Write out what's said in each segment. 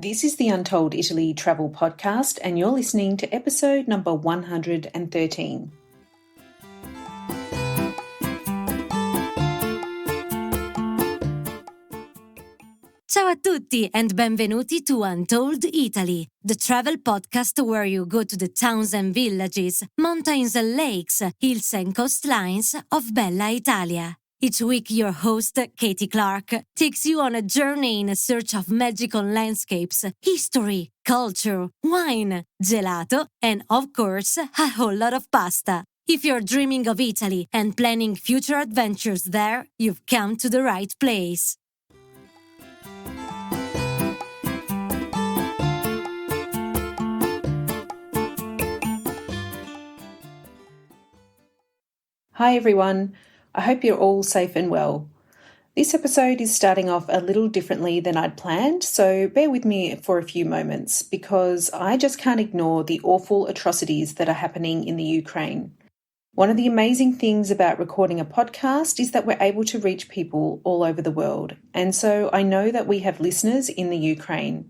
This is the Untold Italy travel podcast, and you're listening to episode number 113. Ciao a tutti and benvenuti to Untold Italy, the travel podcast where you go to the towns and villages, mountains and lakes, hills and coastlines of Bella Italia. Each week your host, Katie Clark, takes you on a journey in search of magical landscapes, history, culture, wine, gelato, and of course, a whole lot of pasta. If you're dreaming of Italy and planning future adventures there, you've come to the right place. Hi everyone, I hope you're all safe and well. This episode is starting off a little differently than I'd planned, so bear with me for a few moments because I just can't ignore the awful atrocities that are happening in the Ukraine. One of the amazing things about recording a podcast is that we're able to reach people all over the world, and so I know that we have listeners in the Ukraine.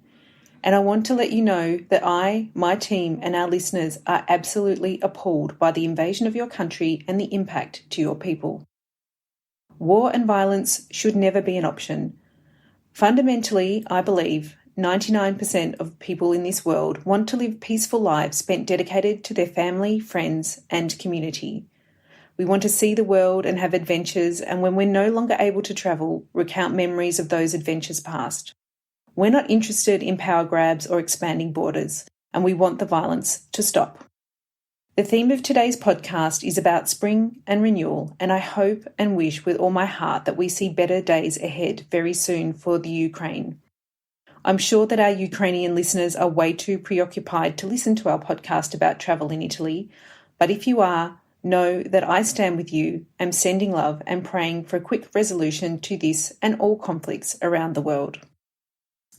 And I want to let you know that I, my team, and our listeners are absolutely appalled by the invasion of your country and the impact to your people. War and violence should never be an option. Fundamentally, I believe 99% of people in this world want to live peaceful lives spent dedicated to their family, friends, and community. We want to see the world and have adventures, and when we're no longer able to travel, recount memories of those adventures past. We're not interested in power grabs or expanding borders, and we want the violence to stop. The theme of today's podcast is about spring and renewal, and I hope and wish with all my heart that we see better days ahead very soon for the Ukraine. I'm sure that our Ukrainian listeners are way too preoccupied to listen to our podcast about travel in Italy, but if you are, know that I stand with you, am sending love and praying for a quick resolution to this and all conflicts around the world.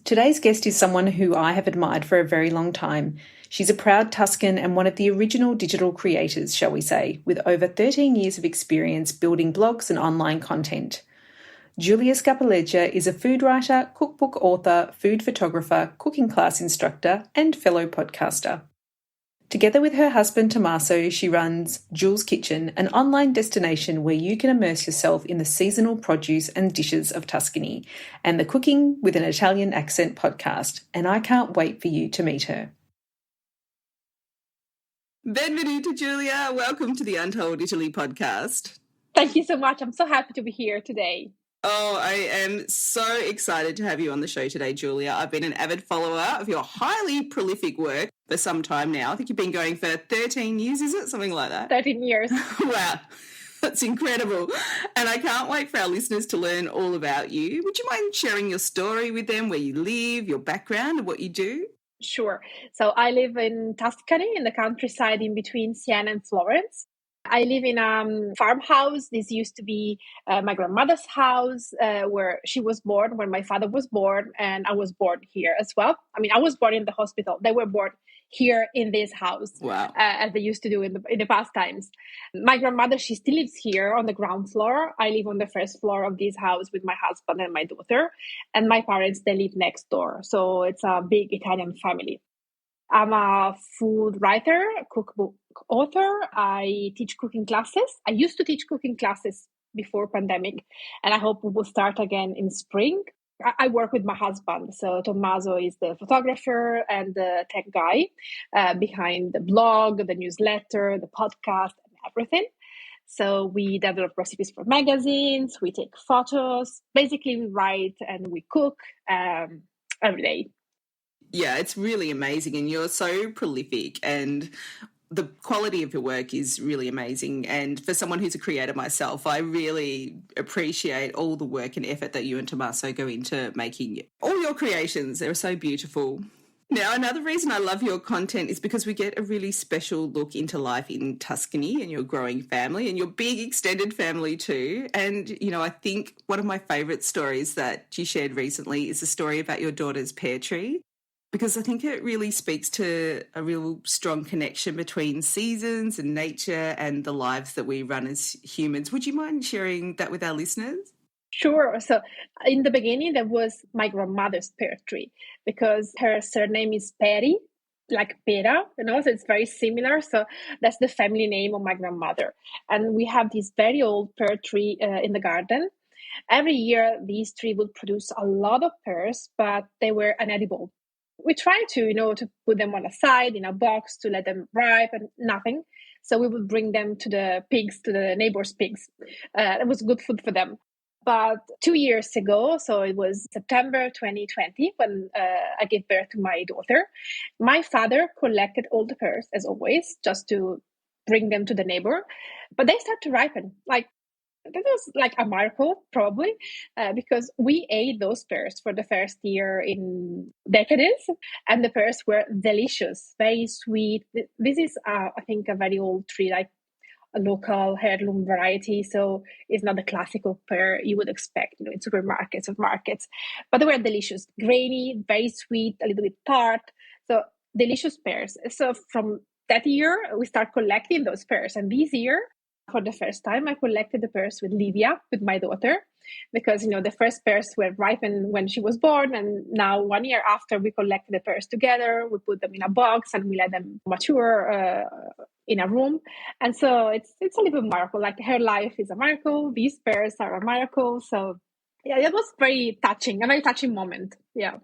Today's guest is someone who I have admired for a very long time. She's a proud Tuscan and one of the original digital creators, shall we say, with over 13 years of experience building blogs and online content. Giulia Scarpaleggia is a food writer, cookbook author, food photographer, cooking class instructor, and fellow podcaster. Together with her husband Tommaso, she runs Juls Kitchen, an online destination where you can immerse yourself in the seasonal produce and dishes of Tuscany, and the Cooking with an Italian Accent podcast, and I can't wait for you to meet her. Benvenuto, Giulia. Welcome to the Untold Italy podcast. Thank you so much. I'm so happy to be here today. Oh, I am so excited to have you on the show today, Giulia. I've been an avid follower of your highly prolific work for some time now. I think you've been going for 13 years, is it? Something like that? 13 years. Wow, that's incredible. And I can't wait for our listeners to learn all about you. Would you mind sharing your story with them, where you live, your background and what you do? Sure. So I live in Tuscany, in the countryside in between Siena and Florence. I live in a farmhouse. This used to be my grandmother's house where she was born, when my father was born, and I was born here as well. I mean, I was born in the hospital. They were born here in this house, wow. As they used to do in the past times. My grandmother, she still lives here on the ground floor. I live on the first floor of this house with my husband and my daughter. And my parents, they live next door. So it's a big Italian family. I'm a food writer, cookbook author. I teach cooking classes. I used to teach cooking classes before pandemic, and I hope we will start again in spring. I work with my husband. So Tommaso is the photographer and the tech guy behind the blog, the newsletter, the podcast, and everything. So we develop recipes for magazines. We take photos. Basically, we write and we cook every day. Yeah, it's really amazing, and you're so prolific, and the quality of your work is really amazing. And for someone who's a creator myself, I really appreciate all the work and effort that you and Tommaso go into making all your creations. They're so beautiful. Now, another reason I love your content is because we get a really special look into life in Tuscany and your growing family and your big extended family too. And, you know, I think one of my favourite stories that you shared recently is the story about your daughter's pear tree, because I think it really speaks to a real strong connection between seasons and nature and the lives that we run as humans. Would you mind sharing that with our listeners? Sure. So in the beginning, there was my grandmother's pear tree because her surname is Peri, like pera, so it's very similar. So that's the family name of my grandmother. And we have this very old pear tree in the garden. Every year, these trees would produce a lot of pears, but they were unedible. We tried to put them on a side in a box to let them ripe and nothing. So we would bring them to the pigs, to the neighbors' pigs. It was good food for them. But 2 years ago, so it was September 2020, when I gave birth to my daughter, my father collected all the pears, as always, just to bring them to the neighbor. But they start to ripen. Like, that was like a miracle, probably, because we ate those pears for the first year in decades, and the pears were delicious, very sweet. This is, I think, a very old tree, like a local heirloom variety, so it's not the classical pear you would expect, in supermarkets or markets. But they were delicious, grainy, very sweet, a little bit tart. So delicious pears. So from that year, we start collecting those pears, and this year, for the first time, I collected the pears with Livia, with my daughter, because the first pears were ripened when she was born, and now 1 year after, we collected the pears together. We put them in a box and we let them mature in a room. And so it's a little miracle. Like, her life is a miracle. These pears are a miracle. So yeah, it was a very touching moment. Yeah.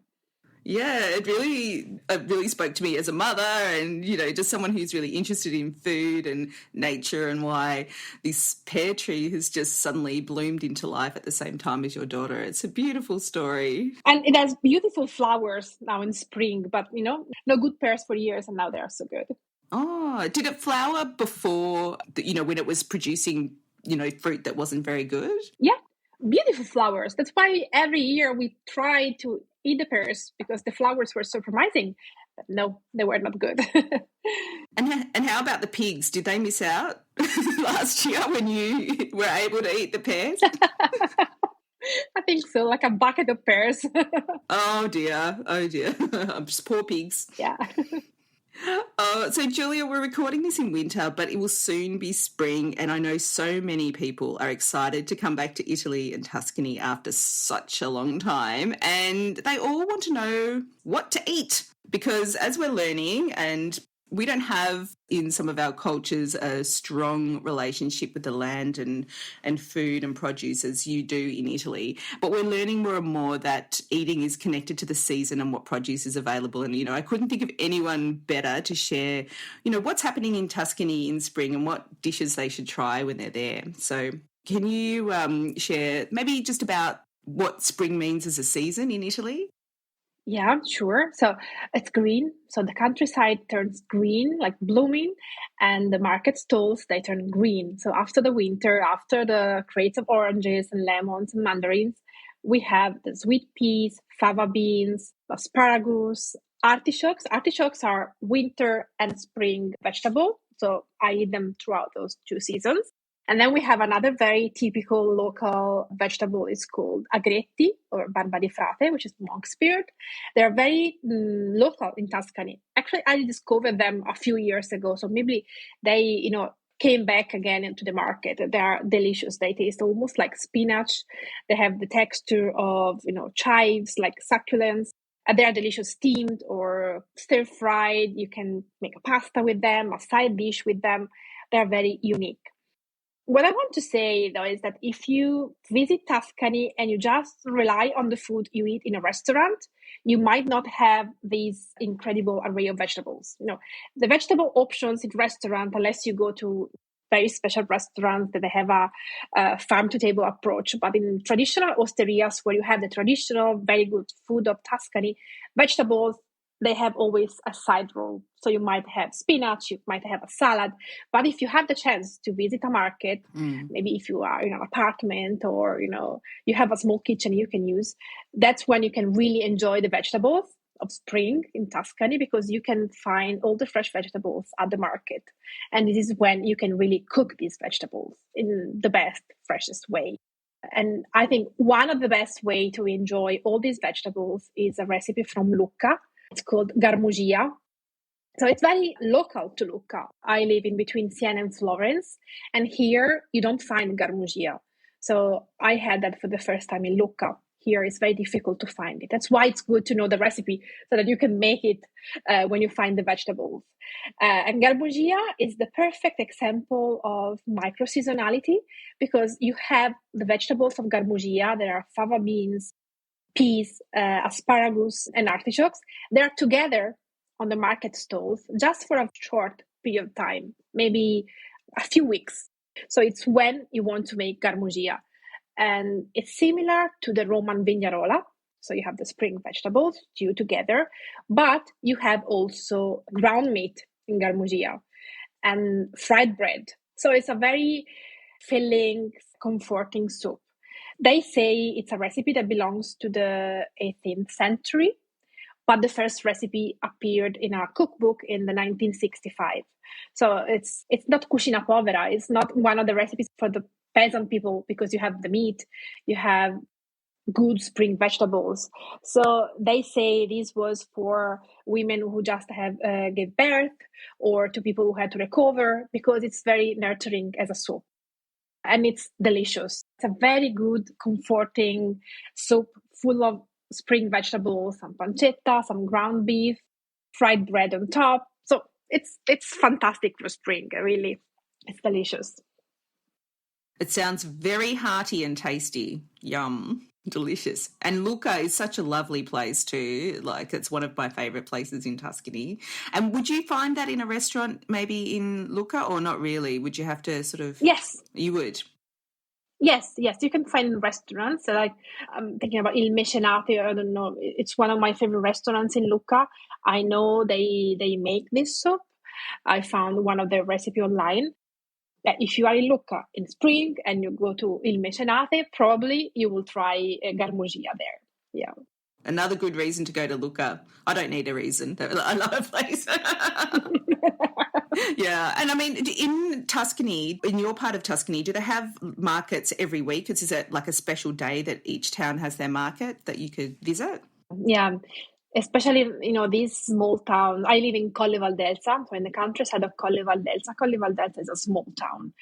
Yeah, it really spoke to me as a mother and, just someone who's really interested in food and nature, and why this pear tree has just suddenly bloomed into life at the same time as your daughter. It's a beautiful story. And it has beautiful flowers now in spring, but, no good pears for years, and now they are so good. Oh, did it flower before, when it was producing, fruit that wasn't very good? Yeah, beautiful flowers. That's why every year we try to eat the pears, because the flowers were so promising. But no, they were not good. And how about the pigs? Did they miss out last year when you were able to eat the pears? I think so, like a bucket of pears. Oh dear. Poor pigs. Yeah. So Giulia, we're recording this in winter, but it will soon be spring, and I know so many people are excited to come back to Italy and Tuscany after such a long time, and they all want to know what to eat, because as we're learning, and we don't have in some of our cultures a strong relationship with the land and food and produce as you do in Italy. But we're learning more and more that eating is connected to the season and what produce is available. And, I couldn't think of anyone better to share, what's happening in Tuscany in spring and what dishes they should try when they're there. So can you share maybe just about what spring means as a season in Italy? Yeah, sure. So it's green. So the countryside turns green, like blooming, and the market stalls, they turn green. So after the winter, after the crates of oranges and lemons and mandarins, we have the sweet peas, fava beans, asparagus, artichokes. Artichokes are winter and spring vegetable. So I eat them throughout those 2 seasons. And then we have another very typical local vegetable. It's called agretti, or barba di frate, which is monk's beard. They're very local in Tuscany. Actually, I discovered them a few years ago. So maybe they, came back again into the market. They are delicious. They taste almost like spinach. They have the texture of, chives, like succulents. They are delicious steamed or stir-fried. You can make a pasta with them, a side dish with them. They're very unique. What I want to say, though, is that if you visit Tuscany and you just rely on the food you eat in a restaurant, you might not have these incredible array of vegetables. The vegetable options in restaurant, unless you go to very special restaurants that they have a farm-to-table approach. But in traditional osterias, where you have the traditional, very good food of Tuscany, vegetables, they have always a side roll. So you might have spinach, you might have a salad. But if you have the chance to visit a market, maybe if you are in an apartment or, you have a small kitchen you can use, that's when you can really enjoy the vegetables of spring in Tuscany, because you can find all the fresh vegetables at the market. And this is when you can really cook these vegetables in the best, freshest way. And I think one of the best way to enjoy all these vegetables is a recipe from Lucca. It's called garmugia. So it's very local to Lucca. I live in between Siena and Florence, and here you don't find garmugia. So I had that for the first time in Lucca. Here it's very difficult to find it. That's why it's good to know the recipe so that you can make it when you find the vegetables. And garmugia is the perfect example of micro-seasonality because you have the vegetables of garmugia. There are fava beans, peas, asparagus, and artichokes. They're together on the market stalls just for a short period of time, maybe a few weeks. So it's when you want to make garmugia. And it's similar to the Roman vignarola. So you have the spring vegetables stew together, but you have also ground meat in garmugia and fried bread. So it's a very filling, comforting soup. They say it's a recipe that belongs to the 18th century, but the first recipe appeared in a cookbook in the 1965. So it's not cucina povera. It's not one of the recipes for the peasant people because you have the meat, you have good spring vegetables. So they say this was for women who just have gave birth or to people who had to recover because it's very nurturing as a soup. And it's delicious. It's a very good, comforting soup full of spring vegetables, some pancetta, some ground beef, fried bread on top. So it's fantastic for spring, really. It's delicious. It sounds very hearty and tasty. Yum. Delicious. And Lucca is such a lovely place too. Like, it's one of my favourite places in Tuscany. And would you find that in a restaurant maybe in Lucca or not really? Would you have to sort of... Yes. You would? Yes, you can find in restaurants. So like I'm thinking about Il Mecenate, I don't know. It's one of my favorite restaurants in Lucca. I know they make this soup. I found one of their recipe online. If you are in Lucca in spring and you go to Il Mecenate, probably you will try garmugia there. Yeah. Another good reason to go to Lucca. I don't need a reason. I love a place. Yeah. And I mean, in Tuscany, in your part of Tuscany, do they have markets every week? Is it like a special day that each town has their market that you could visit? Yeah. Especially, these small towns. I live in Colle Valdelsa, so in the countryside of Colle Valdelsa. Colle Valdelsa is a small town.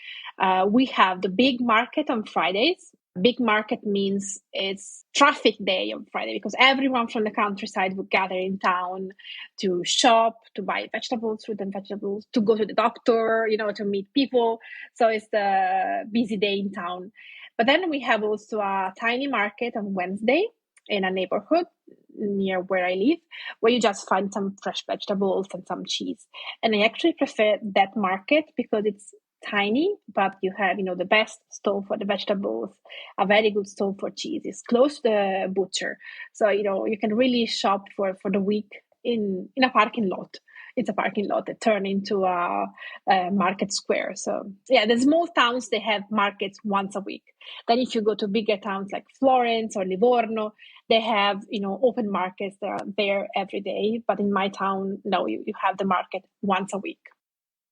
We have the big market on Fridays. Big market means it's traffic day on Friday because everyone from the countryside would gather in town to shop, to buy vegetables, fruit and vegetables, to go to the doctor, to meet people. So it's the busy day in town. But then we have also a tiny market on Wednesday in a neighborhood near where I live, where you just find some fresh vegetables and some cheese. And I actually prefer that market because it's tiny, but you have, the best stall for the vegetables, a very good stall for cheese. It's close to the butcher. So, you can really shop for the week in a parking lot. It's a parking lot that turned into a market square. So, yeah, the small towns, they have markets once a week. Then if you go to bigger towns like Florence or Livorno, they have, open markets that are there every day. But in my town, no, you have the market once a week.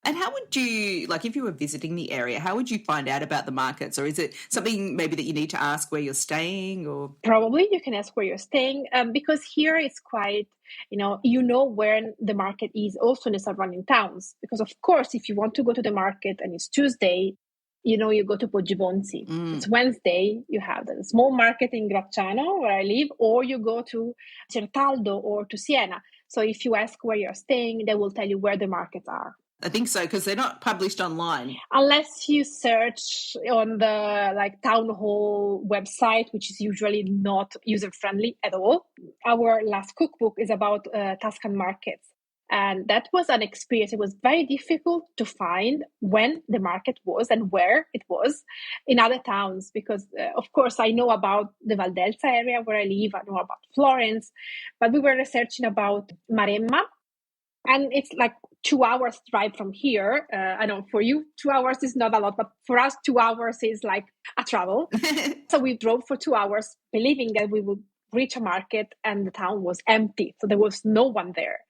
And how would you, like if you were visiting the area, how would you find out about the markets? Or is it something maybe that you need to ask where you're staying? Or probably you can ask where you're staying because here it's quite, where the market is also in the surrounding towns. Because of course, if you want to go to the market and it's Tuesday, you go to Poggibonsi. It's Wednesday, you have the small market in Gracciano, where I live, or you go to Certaldo or to Siena. So if you ask where you're staying, they will tell you where the markets are. I think so, because they're not published online. Unless you search on the town hall website, which is usually not user-friendly at all. Our last cookbook is about Tuscan markets. And that was an experience. It was very difficult to find when the market was and where it was in other towns. Because, of course, I know about the Valdelsa area where I live. I know about Florence. But we were researching about Maremma. And it's 2 hours drive from here. I know for you, 2 hours is not a lot, but for us, 2 hours is like a travel. So we drove for 2 hours, believing that we would reach a market and the town was empty. So there was no one there.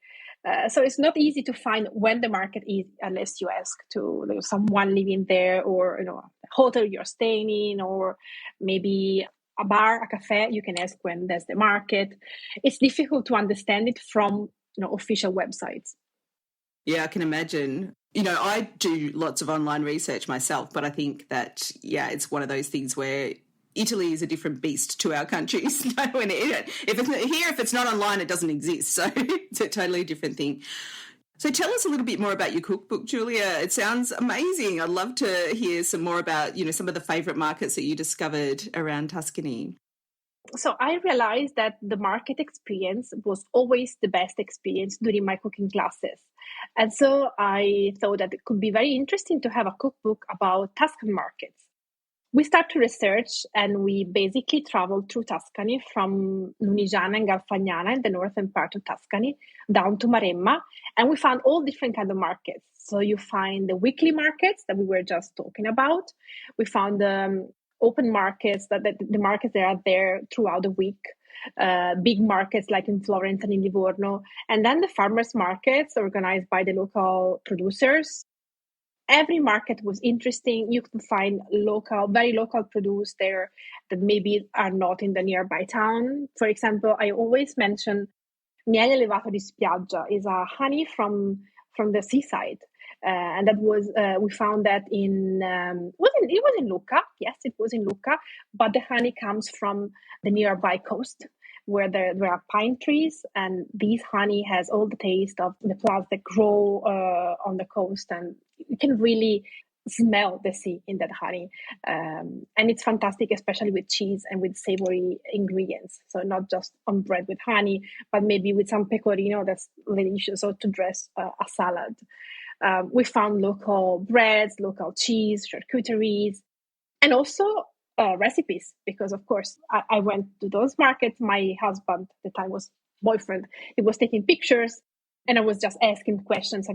So it's not easy to find when the market is unless you ask to someone living there or, a hotel you're staying in or maybe a bar, a cafe. You can ask when there's the market. It's difficult to understand it from official websites. Yeah, I can imagine. I do lots of online research myself, but I think that, it's one of those things where Italy is a different beast to our countries. If it's not online, it doesn't exist. So it's a totally different thing. So tell us a little bit more about your cookbook, Giulia. It sounds amazing. I'd love to hear some more about, some of the favourite markets that you discovered around Tuscany. So I realized that the market experience was always the best experience during my cooking classes. And so I thought that it could be very interesting to have a cookbook about Tuscan markets. We start to research and we basically traveled through Tuscany from Lunigiana and Garfagnana in the northern part of Tuscany down to Maremma, and we found all different kinds of markets. So you find the weekly markets that we were just talking about. We found the open markets, that the markets that are there throughout the week, big markets like in Florence and in Livorno, and then the farmers markets organized by the local producers. Every market was interesting. You could find very local produce there that maybe are not in the nearby town. For example, I always mention miele levato di spiaggia is a honey from the seaside. And that was, we found that it was in Lucca. Yes, it was in Lucca, but the honey comes from the nearby coast where there are pine trees, and this honey has all the taste of the plants that grow on the coast, and you can really smell the sea in that honey. And it's fantastic, especially with cheese and with savory ingredients. So not just on bread with honey, but maybe with some pecorino that's delicious, or to dress a salad. We found local breads, local cheese, charcuteries, and also recipes, because of course I went to those markets. My husband, at the time was boyfriend, he was taking pictures, and I was just asking questions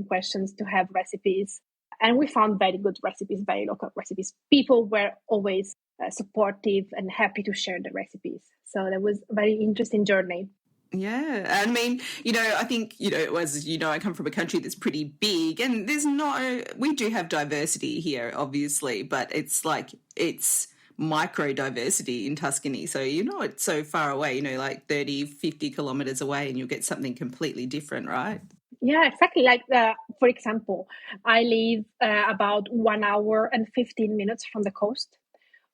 to have recipes. And we found very good recipes, very local recipes. People were always supportive and happy to share the recipes. So that was a very interesting journey. Yeah. I mean, I think, as I come from a country that's pretty big, and we do have diversity here, obviously, but it's micro diversity in Tuscany. So you're not so far away, like 30, 50 kilometers away, and you'll get something completely different, right? Yeah, exactly. Like, for example, I live about 1 hour and 15 minutes from the coast,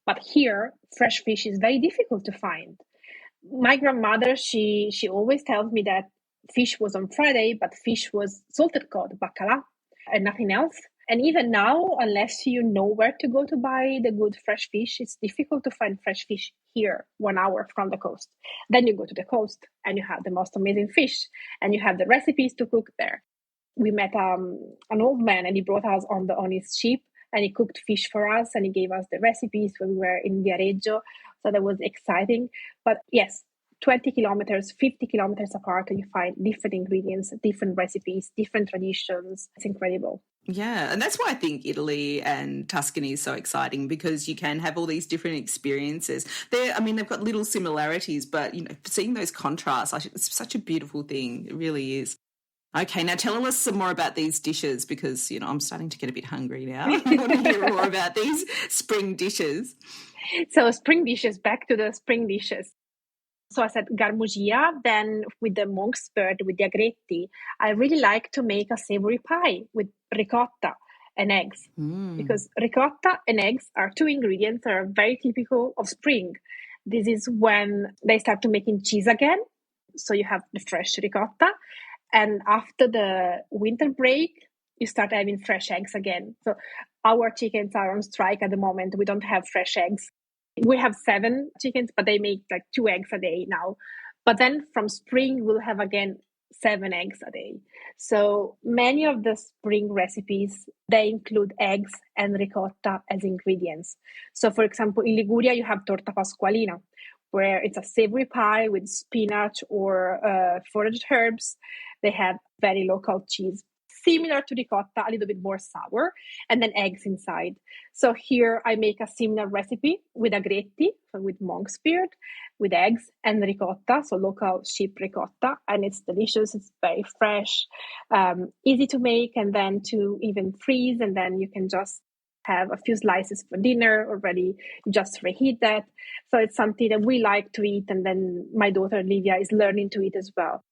but here fresh fish is very difficult to find. My grandmother, she always tells me that fish was on Friday, but fish was salted cod, bacala, and nothing else. And even now, unless you know where to go to buy the good fresh fish, it's difficult to find fresh fish here 1 hour from the coast. Then you go to the coast and you have the most amazing fish, and you have the recipes to cook there. We met an old man, and he brought us on his ship, and he cooked fish for us, and he gave us the recipes when we were in Viareggio. So that was exciting. But yes, 20 kilometers, 50 kilometers apart, and you find different ingredients, different recipes, different traditions. It's incredible. Yeah, and that's why I think Italy and Tuscany is so exciting, because you can have all these different experiences. They've got little similarities, but, seeing those contrasts, it's such a beautiful thing. It really is. Okay, now tell us some more about these dishes, because, I'm starting to get a bit hungry now. I want to hear more about these spring dishes. So spring dishes, back to the spring dishes. So I said garmugia, then with the monk's bird, with the agretti. I really like to make a savory pie with ricotta and eggs, because ricotta and eggs are two ingredients that are very typical of spring. This is when they start to making cheese again. So you have the fresh ricotta. And after the winter break, you start having fresh eggs again. So our chickens are on strike at the moment. We don't have fresh eggs. We have 7 chickens, but they make like 2 eggs a day now. But then from spring, we'll have again 7 eggs a day. So many of the spring recipes, they include eggs and ricotta as ingredients. So for example, in Liguria, you have torta pasqualina, where it's a savory pie with spinach or foraged herbs. They have very local cheese, similar to ricotta, a little bit more sour, and then eggs inside. So here I make a similar recipe with agretti, so with monk's beard, with eggs and ricotta, so local sheep ricotta, and it's delicious. It's very fresh, easy to make, and then to even freeze, and then you can just have a few slices for dinner already. You just reheat that. So it's something that we like to eat, and then my daughter Livia is learning to eat as well.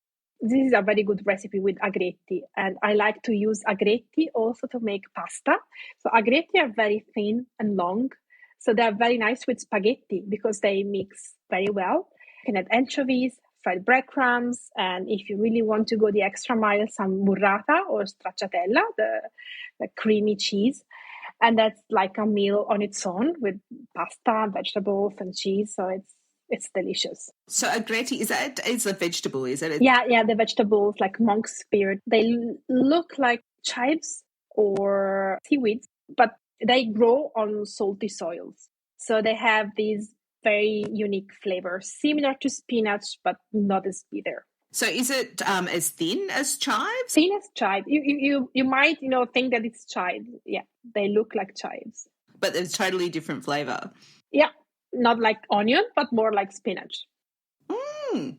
this is a very good recipe with agretti. And I like to use agretti also to make pasta. So agretti are very thin and long. So they're very nice with spaghetti because they mix very well. You can add anchovies, fried breadcrumbs, and if you really want to go the extra mile, some burrata or stracciatella, the creamy cheese. And that's like a meal on its own with pasta, vegetables, and cheese. So it's delicious. So agretti, is a vegetable, is it? Yeah, the vegetables like monk's spirit. They look like chives or seaweeds, but they grow on salty soils. So they have these very unique flavors, similar to spinach, but not as bitter. So is it as thin as chives? Thin as chives. You might think that it's chives. Yeah, they look like chives. But there's totally different flavour. Yeah, not like onion, but more like spinach.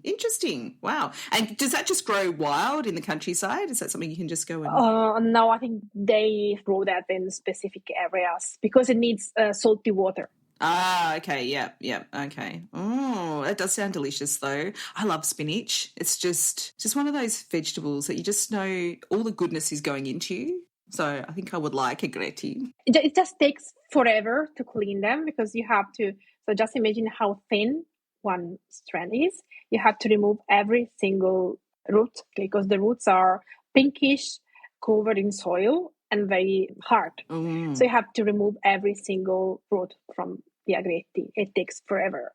Interesting. Wow. And does that just grow wild in the countryside? Is that something you can just go and... No, I think they grow that in specific areas because it needs salty water. Ah, okay, yeah, okay. Oh, that does sound delicious though. I love spinach. It's just one of those vegetables that you just know all the goodness is going into. So I think I would like agretti. It just takes forever to clean them because you have to, so just imagine how thin one strand is. You have to remove every single root because the roots are pinkish, covered in soil, and very hard. So you have to remove every single root from the agretti. It takes forever.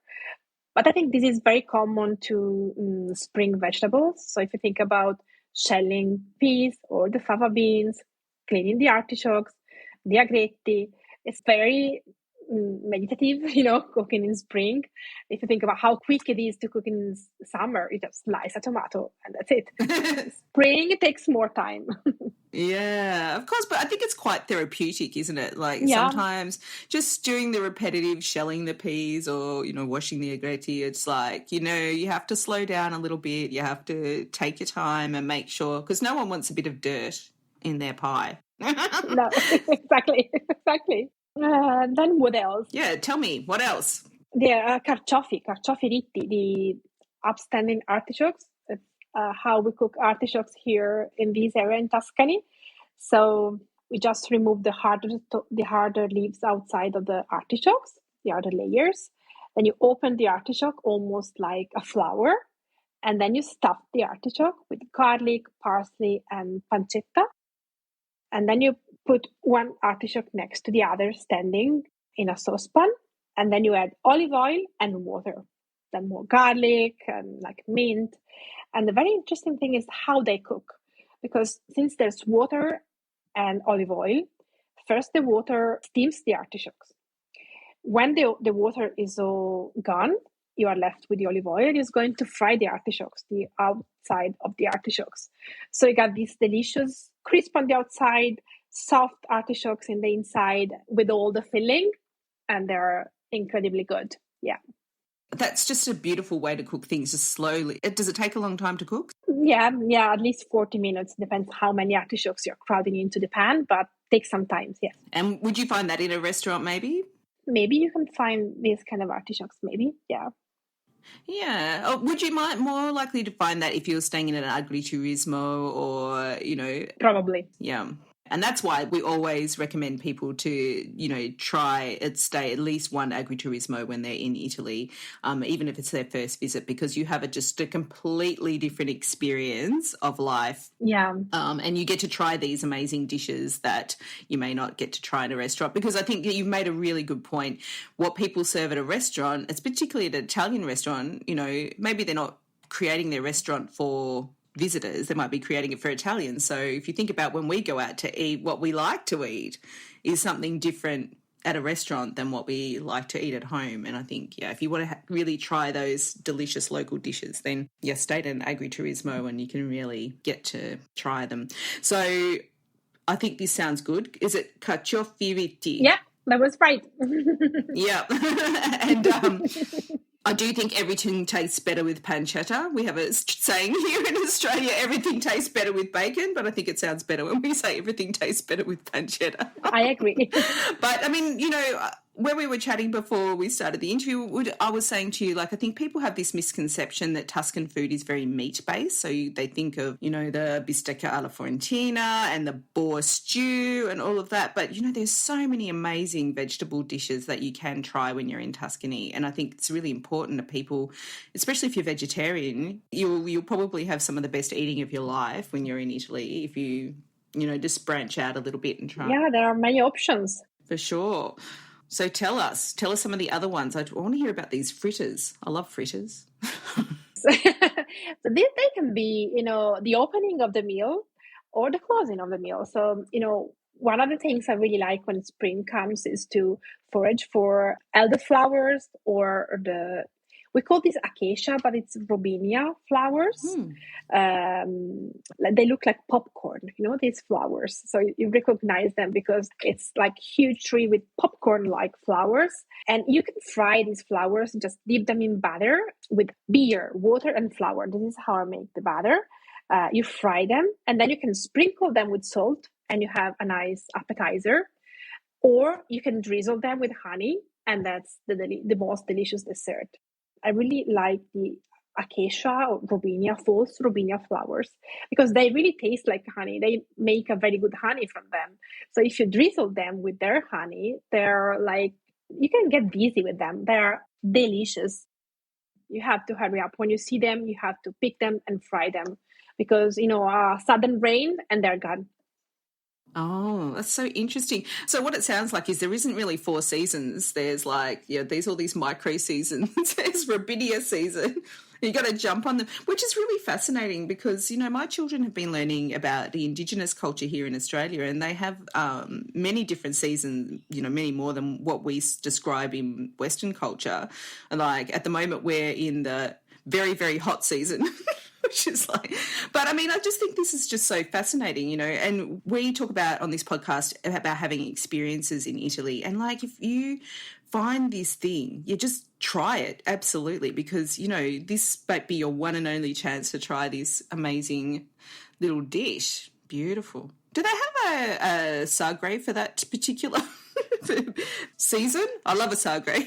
But I think this is very common to spring vegetables. So if you think about shelling peas or the fava beans, cleaning the artichokes, the agretti, it's very meditative, cooking in spring. If you think about how quick it is to cook in summer, you just slice a tomato and that's it. Spring, it takes more time. Yeah, of course, but I think it's quite therapeutic, isn't it? Like sometimes just doing the repetitive shelling the peas or, washing the agretti, it's like, you have to slow down a little bit. You have to take your time and make sure, because no one wants a bit of dirt in their pie. No, exactly. Then what else? Yeah, tell me, what else? The carciofi ritti, the upstanding artichokes. It's how we cook artichokes here in this area in Tuscany. So we just remove the harder leaves outside of the artichokes, the other layers. Then you open the artichoke almost like a flower. And then you stuff the artichoke with garlic, parsley, and pancetta. And then you put one artichoke next to the other standing in a saucepan. And then you add olive oil and water. Then more garlic and like mint. And the very interesting thing is how they cook. Because since there's water and olive oil, first the water steams the artichokes. When the water is all gone, you are left with the olive oil. It's going to fry the artichokes, the outside of the artichokes. So you got this delicious crisp on the outside, soft artichokes in the inside with all the filling, and they're incredibly good. Yeah. That's just a beautiful way to cook things, just slowly. Does it take a long time to cook? Yeah, at least 40 minutes. Depends how many artichokes you're crowding into the pan, but takes some time, yes. And would you find that in a restaurant maybe? Maybe you can find these kind of artichokes, maybe, yeah. Yeah. Would you more likely to find that if you were staying in an agriturismo or, Probably. Yeah. And that's why we always recommend people to, try and stay at least one agriturismo when they're in Italy, even if it's their first visit, because you have just a completely different experience of life. Yeah. And you get to try these amazing dishes that you may not get to try in a restaurant, because I think you've made a really good point. What people serve at a restaurant, it's particularly at an Italian restaurant, maybe they're not creating their restaurant for visitors, they might be creating it for Italians. So if you think about when we go out to eat, what we like to eat is something different at a restaurant than what we like to eat at home. And I think, if you want to really try those delicious local dishes, then stay at an agriturismo and you can really get to try them. So I think this sounds good. Is it carciofi ritti? Yeah, that was right. Yeah. And I do think everything tastes better with pancetta. We have a saying here in Australia, everything tastes better with bacon, but I think it sounds better when we say everything tastes better with pancetta. I agree. But, I mean, when we were chatting before we started the interview, I was saying to you, like, I think people have this misconception that Tuscan food is very meat-based. So they think of, the bistecca alla fiorentina and the boar stew and all of that. But, there's so many amazing vegetable dishes that you can try when you're in Tuscany. And I think it's really important that people, especially if you're vegetarian, you'll probably have some of the best eating of your life when you're in Italy if you, just branch out a little bit and try. Yeah, there are many options. For sure. So tell us some of the other ones. I want to hear about these fritters. I love fritters. So they can be, the opening of the meal or the closing of the meal. So, one of the things I really like when spring comes is to forage for elderflowers or we call this acacia, but it's robinia flowers. They look like popcorn, these flowers. So you recognize them because it's like huge tree with popcorn-like flowers. And you can fry these flowers, just dip them in batter with beer, water, and flour. This is how I make the batter. You fry them, and then you can sprinkle them with salt, and you have a nice appetizer. Or you can drizzle them with honey, and that's the most delicious dessert. I really like the acacia or false robinia flowers because they really taste like honey. They make a very good honey from them. So if you drizzle them with their honey, they're like, you can get dizzy with them. They're delicious. You have to hurry up. When you see them, you have to pick them and fry them because, sudden rain and they're gone. Oh, that's so interesting. So what it sounds like is there isn't really 4 seasons. There's like, all these micro seasons. There's Robinia season. You got to jump on them, which is really fascinating because, my children have been learning about the Indigenous culture here in Australia, and they have many different seasons, many more than what we describe in Western culture. And like at the moment we're in the very, very hot season. Which is like, but I mean, I just think this is just so fascinating, and we talk about on this podcast about having experiences in Italy. And like, if you find this thing, you just try it. Absolutely. Because, this might be your one and only chance to try this amazing little dish. Beautiful. Do they have a sagre for that particular season? I love a sagre.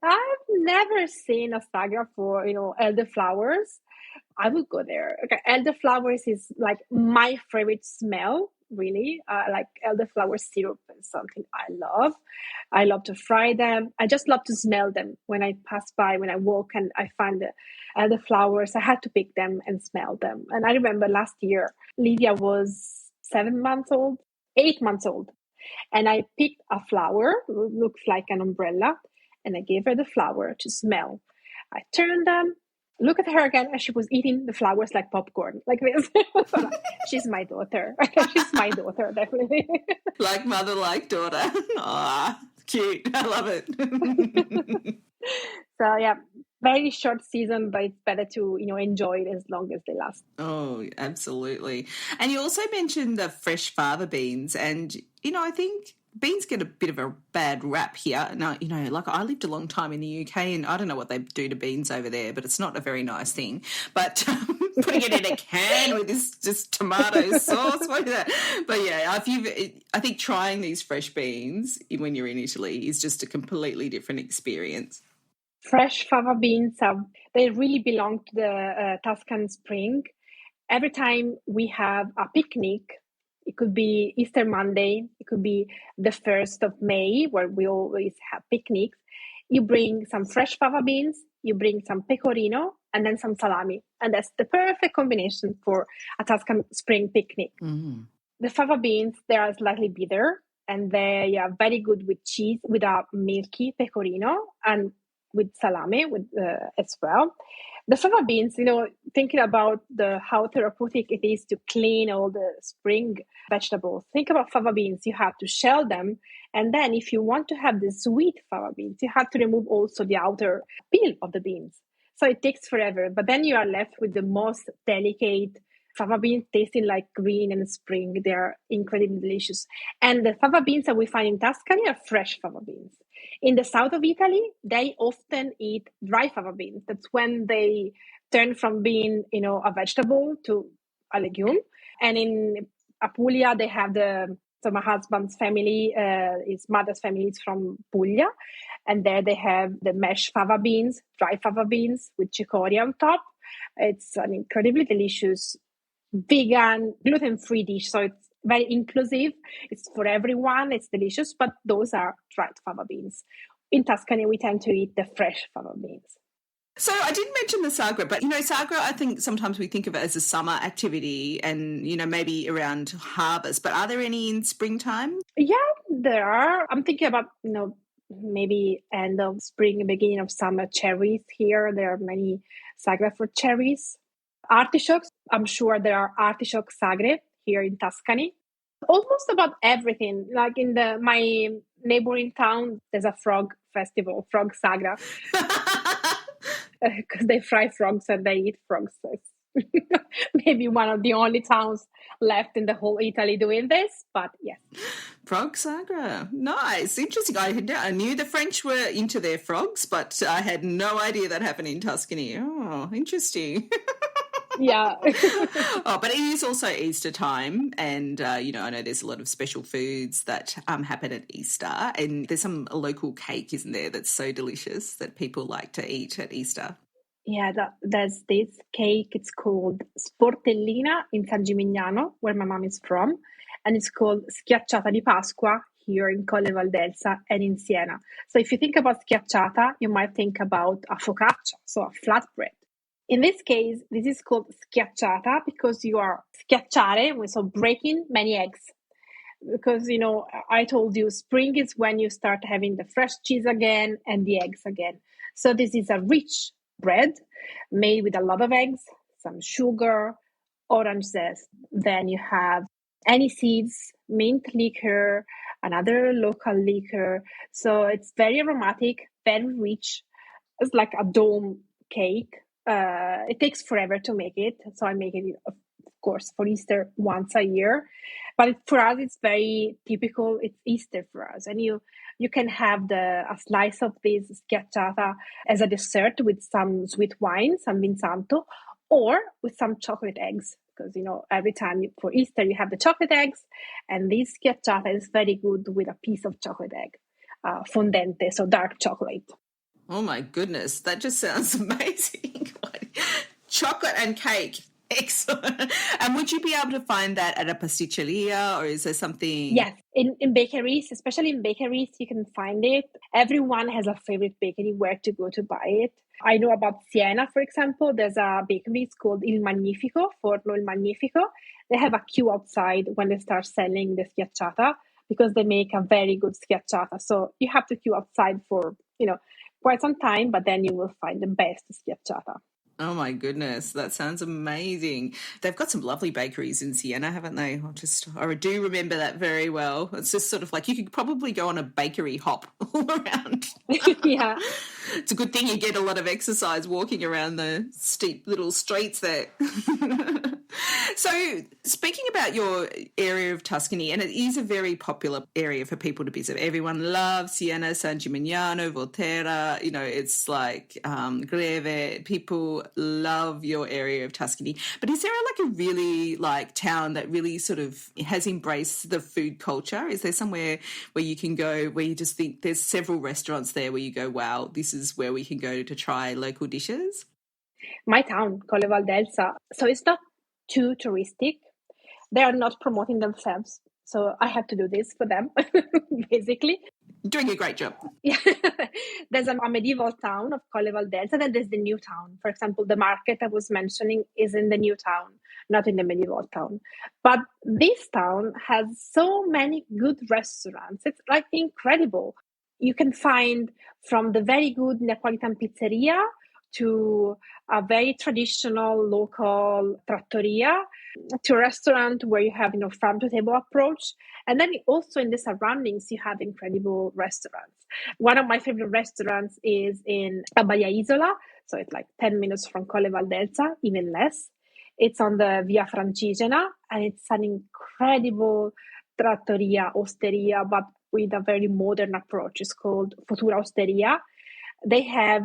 I've never seen a sagre for, elderflowers. I would go there. Okay, elderflowers is like my favorite smell, really. Like elderflower syrup is something I love. I love to fry them. I just love to smell them when I pass by, when I walk and I find the elderflowers. I had to pick them and smell them. And I remember last year, Lydia was 8 months old. And I picked a flower, looks like an umbrella, and I gave her the flower to smell. I turned them. Look at her again, and she was eating the flowers like popcorn, like this. She's my daughter. She's my daughter, definitely. Like mother, like daughter. Ah, cute. I love it. So, yeah, very short season, but it's better to, enjoy it as long as they last. Oh, absolutely. And you also mentioned the fresh fava beans, and, I think beans get a bit of a bad rap here. Now, like I lived a long time in the UK and I don't know what they do to beans over there, but it's not a very nice thing. But putting it in a can with this just tomato sauce, what is that? But yeah, I think trying these fresh beans when you're in Italy is just a completely different experience. Fresh fava beans, they really belong to the Tuscan spring. Every time we have a picnic, it could be Easter Monday, it could be the 1st of May, where we always have picnics. You bring some fresh fava beans, you bring some pecorino, and then some salami. And that's the perfect combination for a Tuscan spring picnic. Mm. The fava beans, they are slightly bitter, and they are very good with cheese, with a milky pecorino, and with salami as well. The fava beans, thinking about how therapeutic it is to clean all the spring vegetables. Think about fava beans. You have to shell them. And then if you want to have the sweet fava beans, you have to remove also the outer peel of the beans. So it takes forever. But then you are left with the most delicate fava beans tasting like green and spring. They are incredibly delicious. And the fava beans that we find in Tuscany are fresh fava beans. In the south of Italy, they often eat dry fava beans. That's when they turn from being, a vegetable to a legume. And in Apulia, they have the So my husband's family, his mother's family is from Puglia. And there they have the mashed fava beans, dry fava beans with cicoria on top. It's an incredibly delicious vegan, gluten-free dish. So it's very inclusive. It's for everyone. It's delicious, but those are dried fava beans. In Tuscany, we tend to eat the fresh fava beans. So I didn't mention the sagra, but, sagra, I think sometimes we think of it as a summer activity and, maybe around harvest. But are there any in springtime? Yeah, there are. I'm thinking about, maybe end of spring, beginning of summer cherries here. There are many sagra for cherries. Artichokes, I'm sure there are artichoke sagre here in Tuscany. Almost about everything. Like in my neighboring town, there's a frog festival, frog sagra. Because they fry frogs and they eat frogs. So it's maybe one of the only towns left in the whole Italy doing this, but yes. Frog sagra. Nice. Interesting. I knew the French were into their frogs, but I had no idea that happened in Tuscany. Oh, interesting. Yeah. But it is also Easter time, and I know there's a lot of special foods that happen at Easter, and there's some local cake, isn't there, that's so delicious that people like to eat at Easter. Yeah, there's this cake. It's called sportellina in San Gimignano, where my mom is from, and it's called schiacciata di Pasqua here in Colle Valdelsa and in Siena. So if you think about schiacciata, you might think about a focaccia, so a flatbread. In this case, this is called schiacciata because you are schiacciare, so breaking many eggs. Because, I told you spring is when you start having the fresh cheese again and the eggs again. So this is a rich bread made with a lot of eggs, some sugar, orange zest. Then you have any seeds, mint liquor, another local liquor. So it's very aromatic, very rich. It's like a dome cake. It takes forever to make it. So I make it, of course, for Easter once a year. But for us, it's very typical. It's Easter for us. And you can have a slice of this schiacciata as a dessert with some sweet wine, some vin santo, or with some chocolate eggs. Because, every time for Easter, you have the chocolate eggs. And this schiacciata is very good with a piece of chocolate egg, fondente, so dark chocolate. Oh, my goodness. That just sounds amazing. Chocolate and cake. Excellent. And would you be able to find that at a pasticceria, or is there something? Yes, in bakeries, especially in bakeries, you can find it. Everyone has a favorite bakery where to go to buy it. I know about Siena, for example. There's a bakery, it's called Il Magnifico, Forno Il Magnifico. They have a queue outside when they start selling the schiacciata because they make a very good schiacciata. So you have to queue outside for, quite some time, but then you will find the best schiacciata. Oh, my goodness. That sounds amazing. They've got some lovely bakeries in Siena, haven't they? I do remember that very well. It's just sort of like you could probably go on a bakery hop all around. Yeah. It's a good thing you get a lot of exercise walking around the steep little streets there. So speaking about your area of Tuscany, and it is a very popular area for people to visit. Everyone loves Siena, San Gimignano, Volterra, it's like Greve. People love your area of Tuscany. But is there like a really town that really sort of has embraced the food culture? Is there somewhere where you can go where you just think there's several restaurants there where you go, wow, this is where we can go to try local dishes? My town, Colle Valdelsa. So it's not too touristic. They are not promoting themselves. So I have to do this for them, basically. Doing a great job. Yeah. There's a medieval town of Colle Valdelsa, then there's the new town. For example, the market I was mentioning is in the new town, not in the medieval town. But this town has so many good restaurants. It's like incredible. You can find from the very good Neapolitan pizzeria to a very traditional local trattoria, to a restaurant where you have, farm-to-table approach. And then also in the surroundings, you have incredible restaurants. One of my favorite restaurants is in Baia Isola. So it's like 10 minutes from Colle Valdelsa, even less. It's on the Via Francigena, and it's an incredible trattoria, osteria, but with a very modern approach. It's called Futura Osteria. They have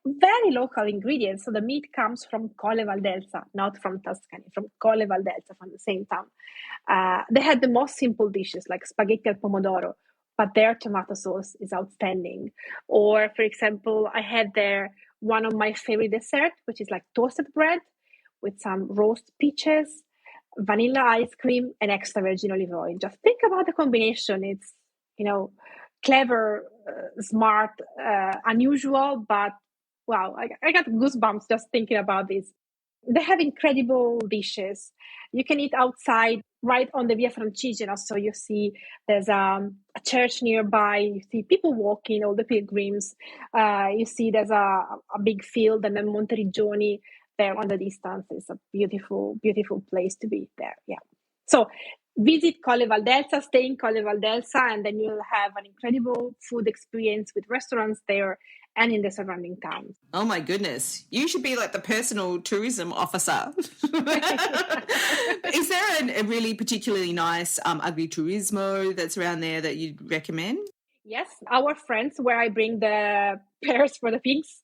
very local ingredients. So the meat comes from Colle Valdelsa, not from Tuscany, from Colle Valdelsa, from the same town. They had the most simple dishes like spaghetti al pomodoro, but their tomato sauce is outstanding. Or, for example, I had there one of my favorite desserts, which is like toasted bread with some roast peaches, vanilla ice cream, and extra virgin olive oil. Just think about the combination. It's, clever, smart, unusual, but wow, I got goosebumps just thinking about this. They have incredible dishes. You can eat outside, right on the Via Francigena. So you see there's a church nearby. You see people walking, all the pilgrims. You see there's a big field, and then Monteriggioni there on the distance. It's a beautiful, beautiful place to be there. Yeah. So visit Colle Valdelsa, stay in Colle Valdelsa, and then you'll have an incredible food experience with restaurants there and in the surrounding towns. Oh my goodness. You should be like the personal tourism officer. Is there a really particularly nice agriturismo that's around there that you'd recommend? Yes, our friends where I bring the pears for the pigs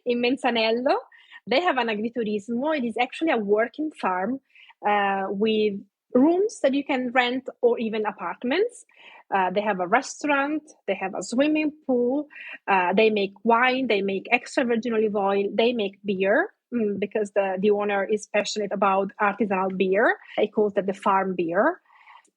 in Mensanello, they have an agriturismo. It is actually a working farm with rooms that you can rent or even apartments. They have a restaurant, they have a swimming pool, they make wine, they make extra virgin olive oil, they make beer because the owner is passionate about artisanal beer. He calls that the farm beer.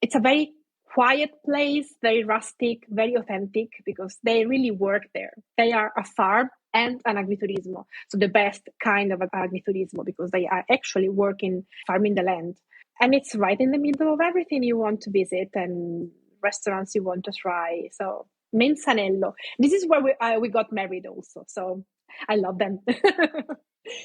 It's a very quiet place, very rustic, very authentic because they really work there. They are a farm and an agriturismo. So the best kind of agriturismo because they are actually working, farming the land. And it's right in the middle of everything you want to visit and restaurants you want to try. So Mensanello. This is where we got married also. So I love them.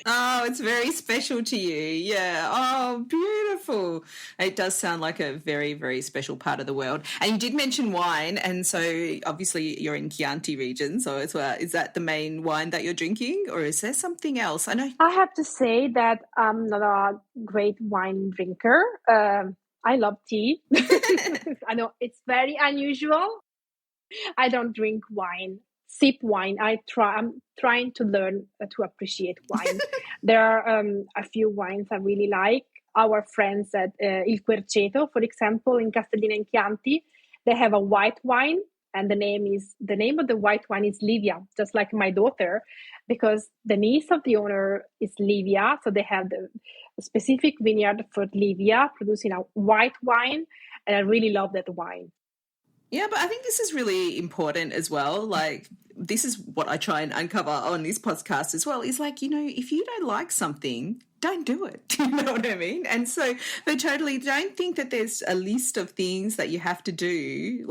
Oh, it's very special to you. Yeah. Oh, beautiful. It does sound like a very, very special part of the world. And you did mention wine. And so obviously you're in Chianti region. So is that the main wine that you're drinking or is there something else? I know. I have to say that I'm not a great wine drinker. I love tea. I know it's very unusual. I don't drink wine. Sip wine. I'm trying to learn to appreciate wine. There are a few wines I really like. Our friends at Il Querceto, for example, in Castellina in Chianti, they have a white wine, and the name of the white wine is Livia, just like my daughter, because the niece of the owner is Livia, so they have the specific vineyard for Livia, producing a white wine, and I really love that wine. Yeah, but I think this is really important as well. Like, this is what I try and uncover on this podcast as well, is like, if you don't like something, don't do it. You know what I mean? And so they totally don't think that there's a list of things that you have to do,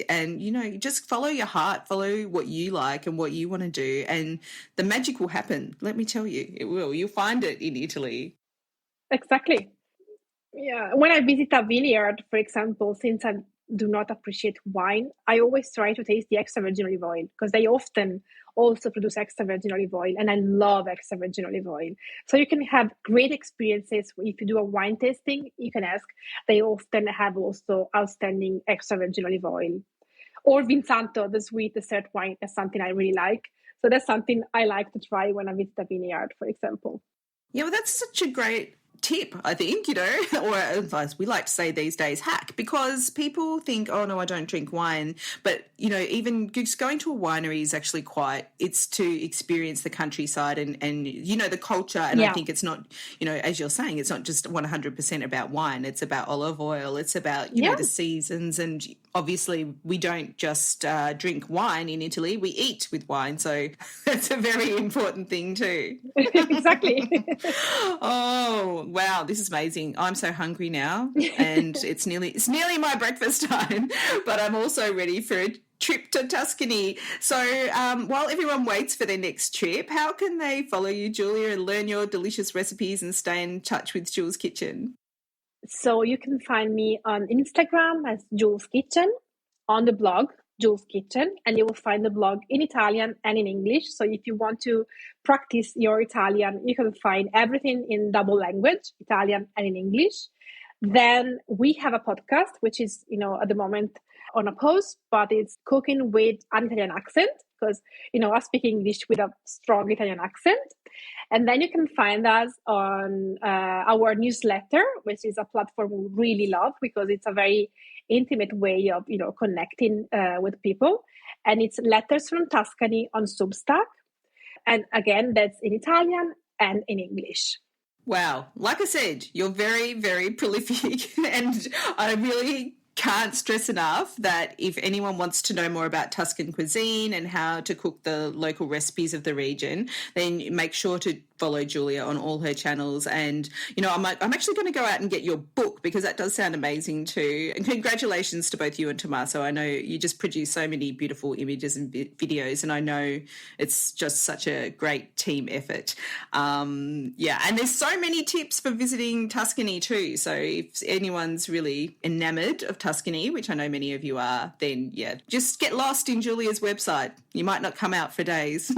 and, just follow your heart, follow what you like and what you want to do, and the magic will happen. Let me tell you, it will. You'll find it in Italy. Exactly. Yeah. When I visit a vineyard, for example, since I do not appreciate wine, I always try to taste the extra virgin olive oil because they often also produce extra virgin olive oil, and I love extra virgin olive oil. So you can have great experiences if you do a wine tasting. You can ask. They often have also outstanding extra virgin olive oil. Or Vinsanto, the sweet dessert wine, is something I really like. So that's something I like to try when I visit a vineyard, for example. Yeah, well, that's such a great tip, I think, or as we like to say these days, hack, because people think, oh, no, I don't drink wine. But, even just going to a winery is actually it's to experience the countryside and the culture. And I think it's not, as you're saying, it's not just 100% about wine. It's about olive oil. It's about, the seasons. And obviously we don't just drink wine in Italy. We eat with wine. So that's a very important thing too. Exactly. Oh, wow, this is amazing. I'm so hungry now, and it's nearly my breakfast time, but I'm also ready for a trip to Tuscany. So while everyone waits for their next trip, how can they follow you, Giulia, and learn your delicious recipes and stay in touch with Juls Kitchen? So you can find me on Instagram as Juls Kitchen, on the blog Juls Kitchen, and you will find the blog in Italian and in English. So if you want to practice your Italian, you can find everything in double language, Italian and in English. Then we have a podcast, which is, at the moment on a pause, but it's cooking with an Italian accent because, I speak English with a strong Italian accent. And then you can find us on our newsletter, which is a platform we really love because it's a very intimate way of, connecting with people. And it's Letters from Tuscany on Substack. And again, that's in Italian and in English. Wow. Like I said, you're very, very prolific, and I really can't stress enough that if anyone wants to know more about Tuscan cuisine and how to cook the local recipes of the region, then make sure to follow Giulia on all her channels. And, I'm actually going to go out and get your book because that does sound amazing too. And congratulations to both you and Tommaso. I know you just produce so many beautiful images and videos, and I know it's just such a great team effort. And there's so many tips for visiting Tuscany too. So if anyone's really enamoured of Tuscany, which I know many of you are, then just get lost in Giulia's website. You might not come out for days.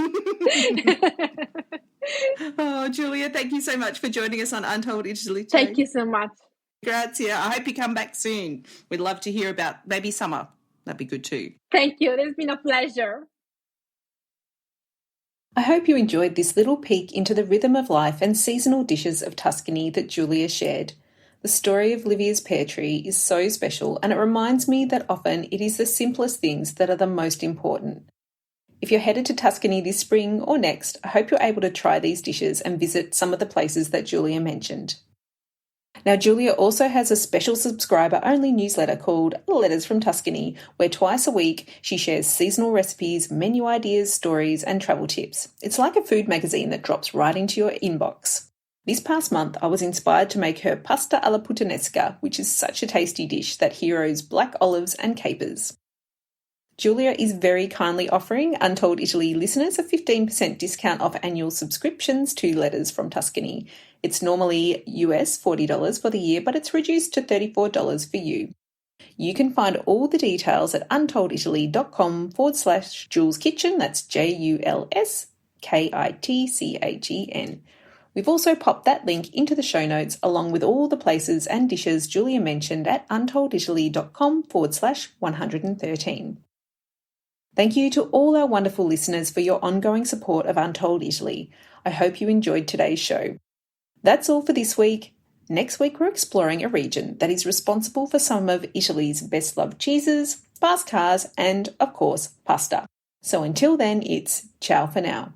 Oh, Giulia, thank you so much for joining us on Untold Italy today. Thank you so much. Grazie. I hope you come back soon. We'd love to hear about maybe summer. That'd be good too. Thank you. It's been a pleasure. I hope you enjoyed this little peek into the rhythm of life and seasonal dishes of Tuscany that Giulia shared. The story of Livia's pear tree is so special, and it reminds me that often it is the simplest things that are the most important. If you're headed to Tuscany this spring or next, I hope you're able to try these dishes and visit some of the places that Giulia mentioned. Now, Giulia also has a special subscriber-only newsletter called Letters from Tuscany, where twice a week she shares seasonal recipes, menu ideas, stories, and travel tips. It's like a food magazine that drops right into your inbox. This past month, I was inspired to make her pasta alla puttanesca, which is such a tasty dish that heroes black olives and capers. Giulia is very kindly offering Untold Italy listeners a 15% discount off annual subscriptions to Letters from Tuscany. It's normally US $40 for the year, but it's reduced to $34 for you. You can find all the details at untolditaly.com/Juls Kitchen. That's JULSKITCHEN. We've also popped that link into the show notes along with all the places and dishes Giulia mentioned at untolditaly.com/113. Thank you to all our wonderful listeners for your ongoing support of Untold Italy. I hope you enjoyed today's show. That's all for this week. Next week we're exploring a region that is responsible for some of Italy's best loved cheeses, fast cars, and, of course, pasta. So until then, it's ciao for now.